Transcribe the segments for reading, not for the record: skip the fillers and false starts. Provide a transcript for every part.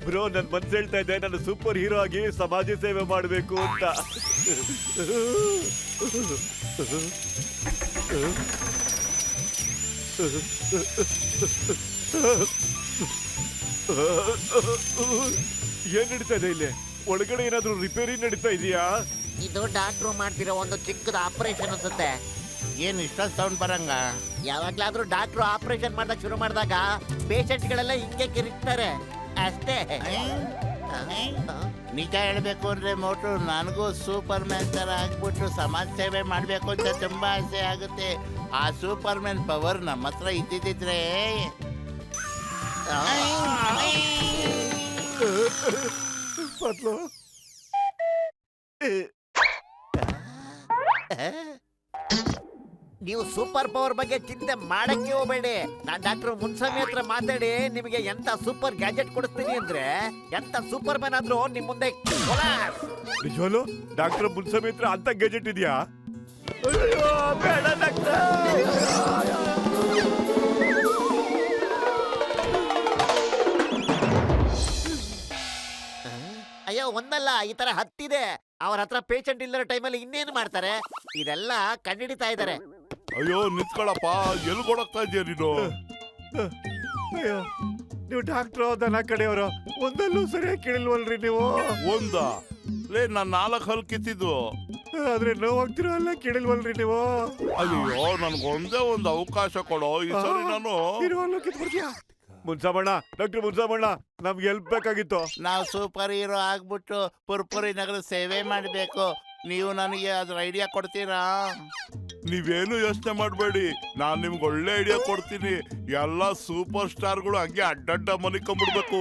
Bro, ನನ್ ಮನ್ಸು ಹೇಳ್ತಾ ಇದ್ದೆ, ನಾನು ಸೂಪರ್ ಹೀರೋ ಆಗಿ ಸಮಾಜ ಸೇವೆ ಮಾಡಬೇಕು ಅಂತ. ಏನ್ ನಡೀತಾ ಇದೆ ಇಲ್ಲಿ? ಒಳಗಡೆ ಏನಾದ್ರೂ ರಿಪೇರಿ ನಡೀತಾ ಇದೆಯಾ? ಇದು ಡಾಕ್ಟ್ರು ಮಾಡ್ತಿರೋ ಒಂದು ಚಿಕ್ಕದ ಆಪರೇಷನ್ ಅನ್ಸುತ್ತೆ. ಏನ್ ಇಷ್ಟೊಂದು ಸೌಂಡ್ ಬರಂಗ? ಯಾವಾಗ್ಲಾದ್ರೂ ಡಾಕ್ಟ್ರು ಆಪರೇಷನ್ ಮಾಡಕ್ ಶುರು ಮಾಡಿದಾಗ ಪೇಷಂಟ್ ಗಳೆಲ್ಲ ಹಿಂಗೆ ಕಿರಿಕ್ತಾರೆ ಅಷ್ಟೇ. ನಿಜ ಹೇಳ್ಬೇಕು ಅಂದ್ರೆ ಮೋಟು, ನನಗೂ ಸೂಪರ್ ಮ್ಯಾನ್ ತರ ಆಗ್ಬಿಟ್ಟು ಸಮಾಜ ಸೇವೆ ಮಾಡ್ಬೇಕು ಅಂತ ತುಂಬಾ ಆಸೆ ಆಗುತ್ತೆ. ಆ ಸೂಪರ್ ಮ್ಯಾನ್ ಪವರ್ ನಮ್ಮ ಹತ್ರ ಇದ್ದಿದ್ರೆ ಪತ್ಲು, ನೀವು ಸೂಪರ್ ಪವರ್ ಬಗ್ಗೆ ಚಿಂತೆ ಮಾಡಕ್ಕೆ ಹೋಗ್ಬೇಡಿ. ನಾನ್ ಡಾಕ್ಟರ್ ಮುನ್ಸ್ವಾಮಿ ಹತ್ರ ಮಾತಾಡಿ ನಿಮಗೆ ಎಂತ ಸೂಪರ್ ಗ್ಯಾಜೆಟ್ ಕೊಡಿಸ್ತೀನಿ ಅಂದ್ರೆ ಎಂತ ಸೂಪರ್ ಮ್ಯಾನ್ ಆದ್ರೂ ನಿಮ್ ಮುಂದೆ ನಿಜವಲ್ಲೂ ಡಾಕ್ಟರ್ ಮುನ್ಸ್ವಾಮಿ ಹತ್ರ ಅಂತ ಗ್ಯಾಜೆಟ್ ಇದೆಯಾ? ಬೇಡ ಡಾಕ್ಟರ್. ಅಯ್ಯೋ, ಒಂದಲ್ಲ, ಈ ತರ ಹತ್ತಿದೆ. ಅವ್ರ ಹತ್ರ ಪೇಷಂಟ್ ಇಲ್ಲದ ಟೈಮಲ್ಲಿ ಇನ್ನೇನು ಮಾಡ್ತಾರೆ? ಇದೆಲ್ಲ ಕಂಡಿಡಿತಾ ಇದ್ದಾರೆ. ಅಯ್ಯೋ ನಿಂತ್ಕೊಳಪ್ಪ, ಎಲ್ಲಿ ಕೊಡಕ್ತಾ ಇದೆಯಾ ನೀನು? ಅಯ್ಯೋ, ನೀವು ಡಾಕ್ಟ್ರು ದನ ಕಡೆಯವರು, ಒಂದಲ್ಲೂ ಸರಿಯಾಗಿ ಕೇಳಿಲ್ವಲ್ರಿ ನೀವು? ಒಂದ ಲೇ, ನಾನ್ 4 ಹಲ್ ಕಿತ್ತಿದ್ದು, ಆದ್ರೆ ನೋವಾಗ್ತಿರೋ ಅಲ್ಲ ಕೇಳಿಲ್ವಲ್ರಿ ನೀವು? ಅಯ್ಯೋ ನನ್ಗೊಂದೇ ಒಂದು ಅವಕಾಶ ಕೊಡೋ ಈ ಸರಿ. ನಾನು ಇರುವಲ್ಲೂ ಕಿತ್ಬಿಡ್ತೀಯಾ? ಮುನ್ಸಾಮಣ್ಣ, ಡಾಕ್ಟರ್ ಮುನ್ಸಾಮಣ್ಣ, ನಮ್ಗೆ ಹೆಲ್ಪ್ ಬೇಕಾಗಿತ್ತು. ನಾವು ಸೂಪರ್ ಹೀರೋ ಆಗ್ಬಿಟ್ಟು ಪುರ್ಪುರಿ ನಗರ ಸೇವೆ ಮಾಡ್ಬೇಕು. ನೀವು ನನಗೆ ಅದ್ರ ಐಡಿಯಾ ಕೊಡ್ತೀರಾ? ನೀವೇನು ಯೋಚನೆ ಮಾಡ್ಬೇಡಿ, ನಾನ್ ನಿಮ್ಗೆ ಒಳ್ಳೆ ಐಡಿಯಾ ಕೊಡ್ತೀನಿ. ಎಲ್ಲಾ ಸೂಪರ್ ಸ್ಟಾರ್ಗಳು ಹಂಗೆ ಅಡ್ಡಡ್ಡ ಮನಿಕೊಂಡ್ಬಿಡ್ಬೇಕು.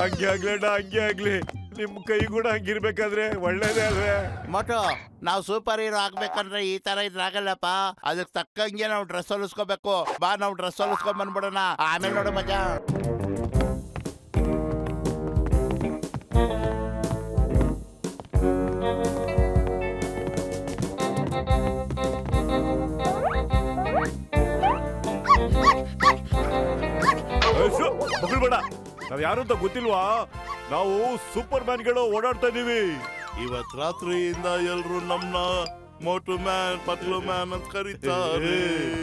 ಹಂಗೆ ಆಗ್ಲೇಡ, ಹಂಗೆ ಆಗ್ಲಿ. ನಿಮ್ ಕೈ ಕೂಡ ಹಂಗಿರ್ಬೇಕಾದ್ರೆ ಒಳ್ಳೇದೇ ಅಲ್ವೇ? ಮೋಟು, ನಾವು ಸೂಪರ್ ಹೀರೋ ಆಗ್ಬೇಕಂದ್ರೆ ಈ ತರ ಇದ್ರಾಗಲ್ಲಪ್ಪ. ಅದಕ್ಕೆ ತಕ್ಕಂಗೆ ನಾವು ಡ್ರೆಸ್ ಹೊಲಿಸ್ಕೋಬೇಕು. ಬಾ, ನಾವು ಡ್ರೆಸ್ ಹೊಲಿಸ್ಕೊಂಡ್ ಬಂದ್ಬಿಡೋಣ, ಆಮೇಲೆ ನೋಡು ಮಜಾ. ಮಗಳು ಬೇಡ, ನಾವ್ ಯಾರು ಅಂತ ಗೊತ್ತಿಲ್ವಾ? ನಾವು ಸೂಪರ್ ಮ್ಯಾನ್ಗಳು ಓಡಾಡ್ತಾ ಇದೀವಿ. ಇವತ್ ರಾತ್ರಿಯಿಂದ ಎಲ್ರು ನಮ್ನ ಮೋಟು ಮ್ಯಾನ್, ಪತ್ಲು ಮ್ಯಾನ್ ಅಂತ ಕರೀತಾರೆ.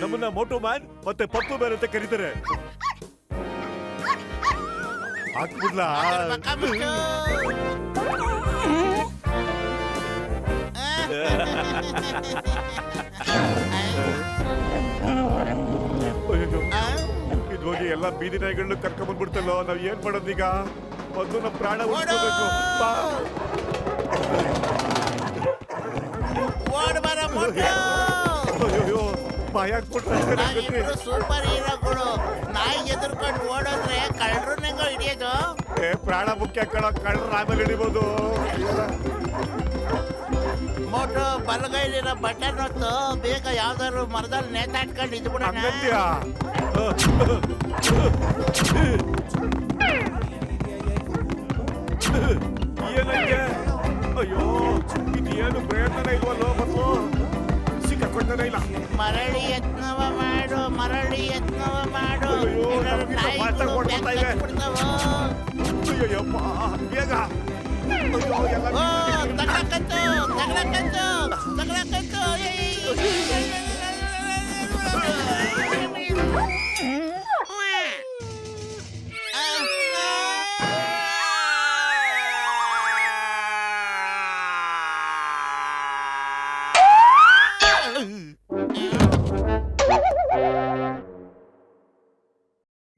ನಮ್ಮನ್ನ ಮೋಟು ಮ್ಯಾನ್ ಮತ್ತೆ ಪತ್ಲು ಮ್ಯಾನ್ ಅಂತ ಕರೀತಾರೆ. ಹಾಕ್ಬಿಡ್ಲಾ? ಪಕ್ಕ ಮುಚ್ಚು. ಇದು ಹೋಗಿ ಎಲ್ಲಾ ಬೀದಿ ನಾಯಿಗಳನ್ನ ಕರ್ಕೊಂಡ್ ಬಂದ್ಬಿಡ್ತಲ್ಲೋ. ನಾವ್ ಏನ್ ಮಾಡೋದೀಗ? ಮೊದ್ಲು ನಮ್ ಪ್ರಾಣ ಉಳಿಸ್ಕೋಬೇಕು. ಅಯ್ಯೋ, ಭಯ ಆಗ್ಬಿಟ್ರೆ ಸೂಪರ್ ಹೀರೋಗಳು. ನಾಯಿ ಎದುರ್ಕೊಂಡು ಓಡೋದ್ರೆ ಕಳ್ಳರು ನಂಗೆ ಹಿಡಿಯೋದು. ಪ್ರಾಣ ಮುಖ್ಯ ಕಣ, ಕಳ್ಳರು ಆಮೇಲೆ ಹಿಡಿಬೋದು. ಮೋಟು, ಬಲಗೈಲಿರೋ ಬಟನ್ ಹೊತ್ತು ಬೇಗ ಯಾವ್ದಾದ್ರು ಮರದಲ್ಲಿ ನೇತಾಡ್ಕೊಂಡು ಇದ್ಬಿಡೋಣ. ಏನಂಗೆ? ಅಯ್ಯೋ, ಇದೇನು ಪ್ರಯತ್ನ ಇಲ್ವಲ್ಲೋ? ಮತ್ತು ಸಿಕ್ಕಾಕೊಳ್ತಾನೆ ಇಲ್ಲ. ಮರಳಿ ಯತ್ನವ ಮಾಡು, ಮರಳಿ ಯತ್ನವ ಮಾಡು. ಅಯ್ಯಪ್ಪ, ಬೇಗ. ಅಯ್ಯೋ, ಎಲ್ಲ ತಗಲಕ್ಕಂತು, ತಗಲಕ್ಕಂತು, ತಗಲಕ್ಕಂತು.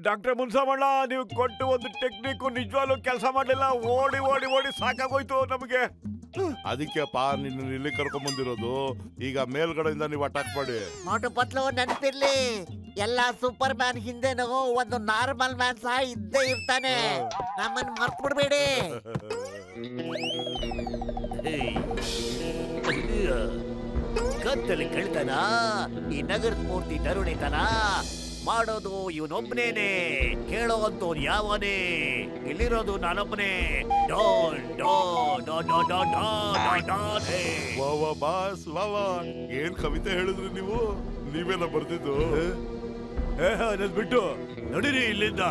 ಡಾಕ್ಟರ್ ಮುನ್ಸಾಮಣ್ಣ, ನೀವು ಕೊಟ್ಟು ಒಂದು ಟೆಕ್ನಿಕ್ ನಿಜವಾಗ್ಲೂ ಕೆಲಸ ಮಾಡ್ಲಿಲ್ಲ. ಓಡಿ ಓಡಿ ಓಡಿ ಸಾಕಾಗೋಯ್ತು ನಮಗೆ. ಅದಕ್ಕೆಪ್ಪ ನಿನ್ನ ಇಲ್ಲಿ ಕರ್ಕೊಂಡ್ ಬಂದಿರೋದು. ಈಗ ಮೇಲ್ಗಡೆಯಿಂದ ನೀವು ಅಟ್ಯಾಕ್ ಮಾಡಿ. ಮೋಟು ಪತ್ಲು, ನೆನಪಿರ್ಲಿ, ಎಲ್ಲಾ ಸೂಪರ್ ಮ್ಯಾನ್ ಹಿಂದೆನೂ ಒಂದು ನಾರ್ಮಲ್ ಮ್ಯಾನ್ ಸಹ ಇದ್ದೇ ಇರ್ತಾನೆ. ನಮ್ಮನ್ನು ಮರ್ತು ಬಿಡ್ಬೇಡಿ. ಕತ್ತಲಿ ಕಳ್ತನ, ಈ ನಗರ ಪೂರ್ತಿ ದರುಣಿತನ ಮಾಡೋದು ಇವನೊಬ್ನೇನೆ, ಕೇಳೋವಂತವ್ನು ಯಾವನೇ? ಇಲ್ಲಿರೋದು ನಾನೊಬ್ಬನೇ. Don Don Don Don Don Don Don. ವಾ ಬಾಸ್, ವಾ ಏನ್ ಕವಿತೆ ಹೇಳಿದ್ರಿ ನೀವು? ನೀವೇನ ಬರ್ದಿದ್ದು? ನನ್ ಬಿಟ್ಟು ನಡೀರಿ ಇಲ್ಲಿಂದ.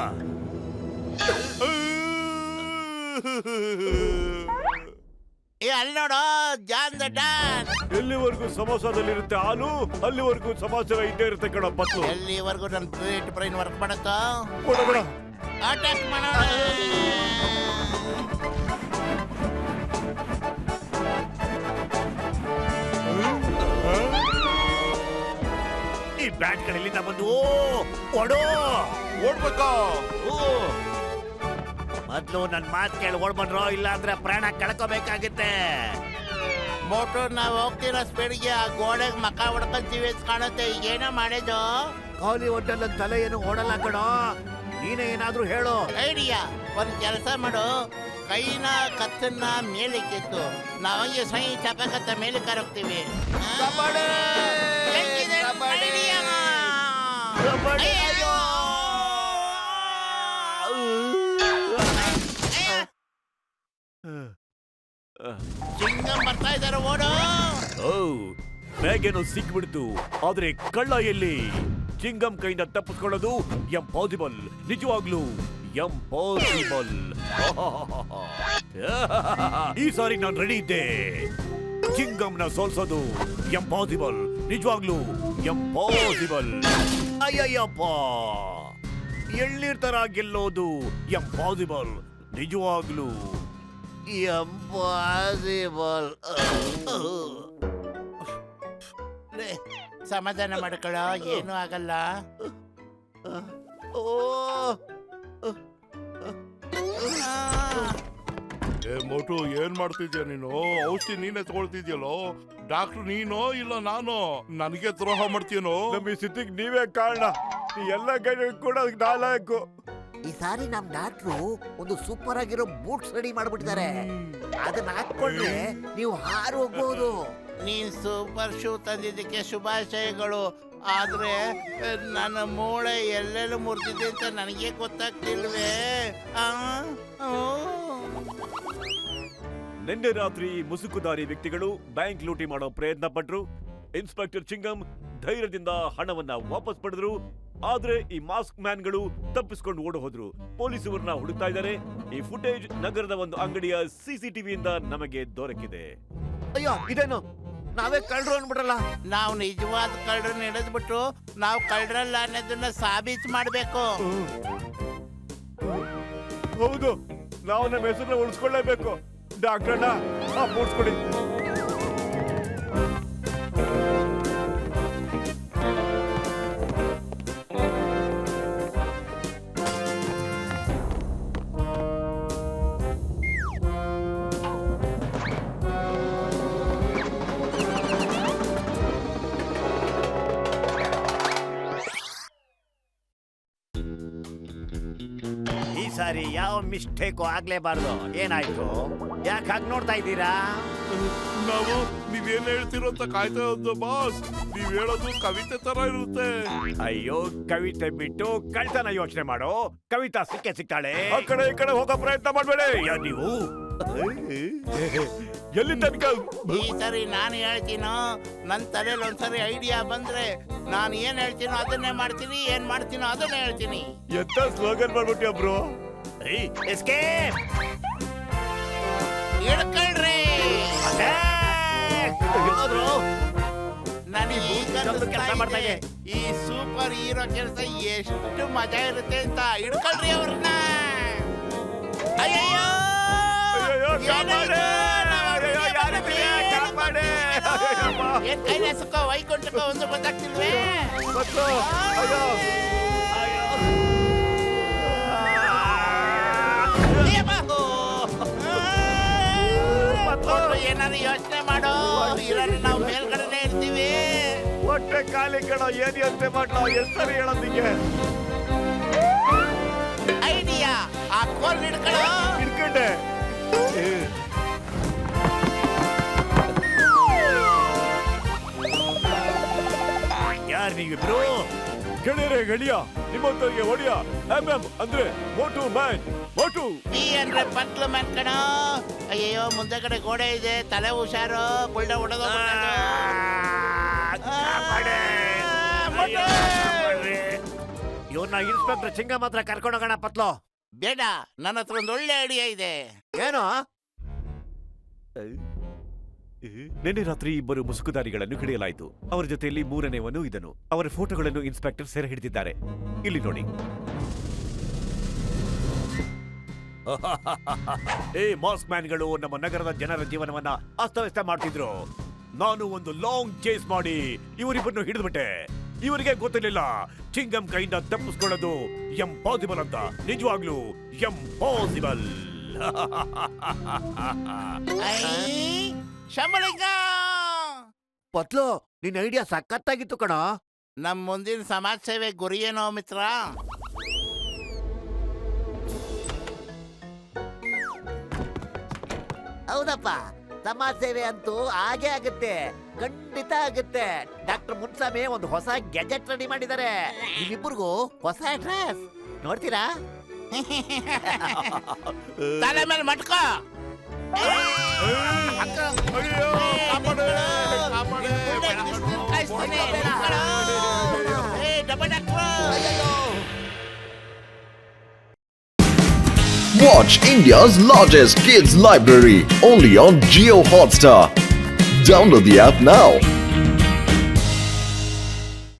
ಅಲ್ಲಿ ನೋಡು ಜಾನ್ ದ ಡಾನ್. ಎಲ್ಲಿವರೆಗೂ ಸಮೋಸದಲ್ಲಿರುತ್ತೆ ಹಾಲು ಅಲ್ಲಿವರೆಗೂ ಸಮಾಚಾರ ಇದ್ದೇ ಇರುತ್ತೆ ಕಣ ಬತ್ತು. ಎಲ್ಲಿವರೆಗೂ ನನ್ನ ಬ್ರೈನ್ ವರ್ಕ್ ಮಾಡುತ್ತೋ ಕೊಡಬೇಡ. ಅಟ್ಯಾಕ್ ಮಾಡೋಣ. ಈ ಬ್ಯಾಟ್ಗಳಿಂದ ಬಂದು ಓಡೋ. ಓಡ್ಬೇಕಾ? ಮೊದ್ಲು ನನ್ ಮಾತ್ ಕೇಳಿ ಓಡ್ಬನ್ರೋ, ಇಲ್ಲ ಅಂದ್ರೆ ಪ್ರಾಣ ಕಳ್ಕೋಬೇಕಾಗುತ್ತೆ. ಮೋಟು ನಾವ್ ಹೋಗ್ತಿರೋ ಸ್ಪೀಡ್ಗೆ ಆ ಗೋಡೆಗೆ ಮಕ್ಕ ಹೊಡ್ಕೊಂತೀವಿ ಅಂತ ಕಾಣುತ್ತೆ. ಈಗೇನೋ ಮಾಡಿದ್ದು ಖಾಲಿ ಹೊಟ್ಟೆಲ್ಲ ತಲೆ ಏನು ಓಡಲ್ಲ ಕಣೋ. ನೀನೇ ಏನಾದ್ರೂ ಹೇಳು. ಐಡಿಯಾ. ಒಂದ್ ಕೆಲಸ ಮಾಡು, ಕೈನ ಕತ್ತನ್ನ ಮೇಲಕ್ಕಿತ್ತು ನಾವಂಗೆ ಸೈ ಚಪಕತ್ತ ಮೇಲೆ ಕರೋಗ್ತೀವಿ. ಚಿಂಗಂ ಬರ್ತಾ ಇದಾರೆ, ಓಡು. ಬ್ಯಾಗೇನೋ ಸಿಕ್ಬಿಡ್ತು, ಆದ್ರೆ ಕಳ್ಳ ಎಲ್ಲಿ? ಚಿಂಗಂ ಕೈಯಿಂದ ತಪ್ಪಿಸ್ಕೊಳ್ಳೋದು ಎಂಪಾಸಿಬಲ್, ನಿಜವಾಗ್ಲೂ ಎಂಪಾಸಿಬಲ್. ಈ ಸಾರಿ ನಾನು ರೆಡಿ ಇದ್ದೆ. ಚಿಂಗಂನ ಸೋಲ್ಸೋದು ಎಂಪಾಸಿಬಲ್, ನಿಜವಾಗ್ಲೂ ಎಂಪಾಸಿಬಲ್. ಅಯ್ಯಯ್ಯಪ್ಪ, ಎಳ್ನೀರ್ ತರ ಗೆಲ್ಲೋದು ಎಂಪಾಸಿಬಲ್, ನಿಜವಾಗ್ಲೂ ಎಂಪಾಸಿಬಲ್. ಸಮಾಧಾನ ಮಾಡ್ಕೊಳ್ಳೋ, ಏನು ಆಗಲ್ಲ. ಮೋಟು ಏನ್ ಮಾಡ್ತಿದ್ಯಾ ನೀನು? ಔಷಧಿ ನೀನೇ ತಗೊಳ್ತಿದ್ಯಲ್ಲೋ. ಡಾಕ್ಟರ್ ನೀನೋ ಇಲ್ಲ ನಾನು? ನನಗೆ ದ್ರೋಹ ಮಾಡ್ತೀನೋ? ನಮ್ಮ ಈ ಸ್ಥಿತಿಗೆ ನೀವೇ ಕಾರಣ. ಈ ಎಲ್ಲ ಗೈಡ್ ಕೂಡ ಅದಕ್ಕೆ ನಾಲ್ಕು. ಈ ಸಾರಿ ನಮ್ ಡಾಕ್ಟ್ರು ಒಂದು ಸೂಪರ್ ಆಗಿರೋ ಬೂಟ್ಸ್ ರೆಡಿ ಮಾಡ್ಬಿಟ್ಟಿದ್ದಾರೆ. ಅದನ್ನ ಹಾಕೊಂಡ್ರೆ ನೀವು ಹಾರು ಹೋಗ್ಬೋದು. ನೀನ್ ಸೂಪರ್ ಶೂ ತಂದಿದ್ದಕ್ಕೆ ಶುಭಾಶಯಗಳು. ಆದ್ರೆ ನನ್ನ ಮೂಳೆ ಎಲ್ಲೆಲ್ಲೂ ಮುರಿದಿದೆ ಅಂತ ನನಗೆ ಗೊತ್ತಾಗ್ತಿಲ್ವೇ? ನಿನ್ನೆ ರಾತ್ರಿ ಮುಸುಕುದಾರಿ ವ್ಯಕ್ತಿಗಳು ಬ್ಯಾಂಕ್ ಲೂಟಿ ಮಾಡೋ ಪ್ರಯತ್ನ ಪಟ್ರು. ಇನ್ಸ್ಪೆಕ್ಟರ್ ಚಿಂಗಂ ಧೈರ್ಯದಿಂದ ಹಣವನ್ನ ವಾಪಸ್ ಪಡೆದ್ರು. ಆದ್ರೆ ಈ ಮಾಸ್ಕ್ ಮ್ಯಾನ್ಗಳು ತಪ್ಪಿಸ್ಕೊಂಡು ಓಡಿ ಹೋದ್ರು. ಪೊಲೀಸ್ ಇವ್ರನ್ನ ಹುಡುಕ್ತಾ ಇದ್ದಾರೆ. ಈ ಫುಟೇಜ್ ನಗರದ ಒಂದು ಅಂಗಡಿಯ ಸಿಸಿಟಿವಿಯಿಂದ ನಮಗೆ ದೊರಕಿದೆ. ಅಯ್ಯೋ, ಇದೇನು ನಾವೇ ಕಳ್ರು ಅನ್ಬಿಟ್ರಲ್ಲ. ನಾವು ನಿಜವಾದ ಕಳ್ಳರನ್ನ ಹಿಡಿದ್ಬಿಟ್ಟು ನಾವು ಕಳ್ಳರಲ್ಲ ಅನ್ನೋದನ್ನ ಸಾಬೀತು ಮಾಡ್ಬೇಕು. ಹೌದು, ನಾವು ನಮ್ಮ ಹೆಸರನ್ನ ಉಳಿಸ್ಕೊಳ್ಳೇಬೇಕು. ಡಾಕ್ಟರ್ನ ಮೂಡ್ಸ್ಕೊಡಿ. ಸಾರಿ ಯಾವ ಮಿಸ್ಟೇಕು ಆಗ್ಲೇಬಾರ್ದು. ಏನಾಯ್ತು? ಯಾಕೆ ಹಾಗೆ ನೋಡ್ತಾ ಇದ್ದೀರಾ? ನಾವು ನೀವೇನ್ ಹೇಳ್ತಿರೋ ಅಂತ ಕಾಯ್ತಾ ಇರೋದು ಬಾಸ್. ನೀವ್ ಹೇಳೋದು ಕವಿತೆ ತರ ಇರುತ್ತೆ. ಅಯ್ಯೋ, ಕವಿತೆ ಬಿಟ್ಟು ಕಳ್ತನ ಯೋಚನೆ ಮಾಡೋ. ಕವಿತಾ ಸಿಗ್ತಾಳೆ. ಆ ಕಡೆ ಈ ಕಡೆ ಹೋಗೋ ಪ್ರಯತ್ನ ಮಾಡ್ಬೇಡಿ. ನೀವು ಎಲ್ಲಿ ತನಕ? ಈ ಸರಿ ನಾನು ಹೇಳ್ತೀನೋ, ನನ್ನ ತಲೆಯಲ್ಲಿ ಒಂದ್ಸರಿ ಐಡಿಯಾ ಬಂದ್ರೆ ನಾನು ಏನ್ ಹೇಳ್ತೀನೋ ಅದನ್ನೇ ಮಾಡ್ತೀನಿ, ಏನ್ ಮಾಡ್ತೀನೋ ಅದನ್ನೇ ಹೇಳ್ತೀನಿ. ಎಂತ ಸ್ಲೋಗನ್ ಮಾಡ್ಬಿಟ್ಟಿ ಬ್ರೋ. ಎಸ್ಕೇಪ್. ಹಿಡ್ಕೊಳ್ರಿ. ನನಗೆ ಕೆಲಸ ಮಾಡ್ತಾ ಇದೆ. ಈ ಸೂಪರ್ ಹೀರೋ ಕೆಲಸ ಎಷ್ಟು ಮಜಾ ಇರುತ್ತೆ ಅಂತ. ಹಿಡ್ಕೊಳ್ರಿ ಅವ್ರನ್ನ. ಅಯ್ಯಯ್ಯೋ, ಏನ್ ಕೈಲಾಸಕ್ಕೋ ವೈಕುಂಠಕ್ಕೋ ಒಂದು ಗೊತ್ತಾಗ್ತಿಲ್ವೇ? ಏನಾದ್ರು ಯೋಚನೆ ಮಾಡೋ, ಇರೋದು ನಾವು ಮೇಲ್ಗಡೆನೆ ಇರ್ತೀವಿ. ಹೊಟ್ಟೆ ಖಾಲಿ ಕಣ, ಏನ್ ಯೋಚನೆ ಮಾಡ್ಲೋ. ಎಷ್ಟರಿ ಹೇಳೋದಿಗೆ ಐಡಿಯಾ. ಆ ಕೋಲ್ ಹಿಡ್ಕೊಳ್ಳೋ. ಹಿಡ್ಕೊಂಡೆ. ಯಾರು ನೀವಿಬ್ರು? ಗೆಳೆಯರೇ, ಗೆಳೆಯ ನಿಮ್ಮೊಂದಿಗೆ ಹೊಡಿಯ. ಅಂದ್ರೆ ಮೋಟು ಮ್ಯಾನ್. ಮೋಟು ನೀ ಅಂದ್ರೆ ಪಟ್ಲು ಮ್ಯಾನ್ ಕಣ. ಅಯ್ಯೋ, ಮುಂದೆ ಕಡೆ ಗೋಡೆ ಇದೆ, ತಲೆ ಹುಷಾರು. ಗುಳ್ಳ ಹೊಡೆದು ಇವ್ರನ್ನ ಇನ್ಸ್ಪೆಕ್ಟರ್ ಚಿಂಗಮ್ ಹತ್ರ ಕರ್ಕೊಂಡೋಗೋಣ ಪತ್ಲು. ಬೇಡ, ನನ್ನ ಹತ್ರ ಒಂದು ಒಳ್ಳೆ ಐಡಿಯಾ ಇದೆ. ಏನು? ನಿನ್ನೆ ರಾತ್ರಿ ಇಬ್ಬರು ಮುಸುಕುದಾರಿಗಳನ್ನು ಹಿಡಿಯಲಾಯಿತು. ಅವರ ಜೊತೆಯಲ್ಲಿ ಮೂರನೇವನು ಇದನು. ಅವರ ಫೋಟೋಗಳನ್ನು ಇನ್ಸ್ಪೆಕ್ಟರ್ ಸೆರೆ ಹಿಡಿದಿದ್ದಾರೆ. ಇಲ್ಲಿ ನೋಡಿ. ಈ ಮಾಸ್ಕ್ ಮ್ಯಾನ್ಗಳು ನಮ್ಮ ನಗರದ ಜನರ ಜೀವನವನ್ನ ಅಸ್ತವ್ಯಸ್ತ ಮಾಡ್ತಿದ್ರು. ನಾನು ಒಂದು ಲಾಂಗ್ ಚೇಸ್ ಮಾಡಿ ಇವರಿಬ್ಬರನ್ನು ಹಿಡಿದ್ಬಿಟ್ಟೆ. ಇವರಿಗೆ ಗೊತ್ತಿರಲಿಲ್ಲ ಚಿಂಗಮ್ ಕೈಯಿಂದ ತಪ್ಪಿಸ್ಕೊಳ್ಳೋದು ಎಂಪಾಸಿಬಲ್ ಅಂತ. ನಿಜವಾಗ್ಲೂ ಎಂಪಾಸಿಬಲ್. ಶಂಬಳಿಗ, ಪತ್ಲು, ನಿನ್ ಐಡಿಯಾ ಸಖತ್ತಾಗಿತ್ತು ಕಣ. ನಮ್ ಮುಂದಿನ ಸಮಾಜ ಸೇವೆ ಗುರಿ ಏನೋ ಮಿತ್ರ? ಹೌದಪ್ಪ, ಸಮಾಜ ಸೇವೆ ಅಂತೂ ಹಾಗೆ ಆಗುತ್ತೆ, ಖಂಡಿತ ಆಗುತ್ತೆ. ಡಾಕ್ಟರ್ ಮುನ್ಸಾಮಿ ಒಂದು ಹೊಸ ಗ್ಯಾಜೆಟ್ ರೆಡಿ ಮಾಡಿದ್ದಾರೆ. ನಿಮ್ಮಿಬ್ಬರಿಗೂ ಹೊಸ ಡ್ರೆಸ್ ನೋಡ್ತೀರಾ? ತಲೆ ಮೇಲೆ ಮಟ್ಕ. ಅಯ್ಯೋ, ಕಾಪಾಡು, ಕಾಪಾಡು. Watch India's largest kids library only on Jio Hotstar. Download the app now.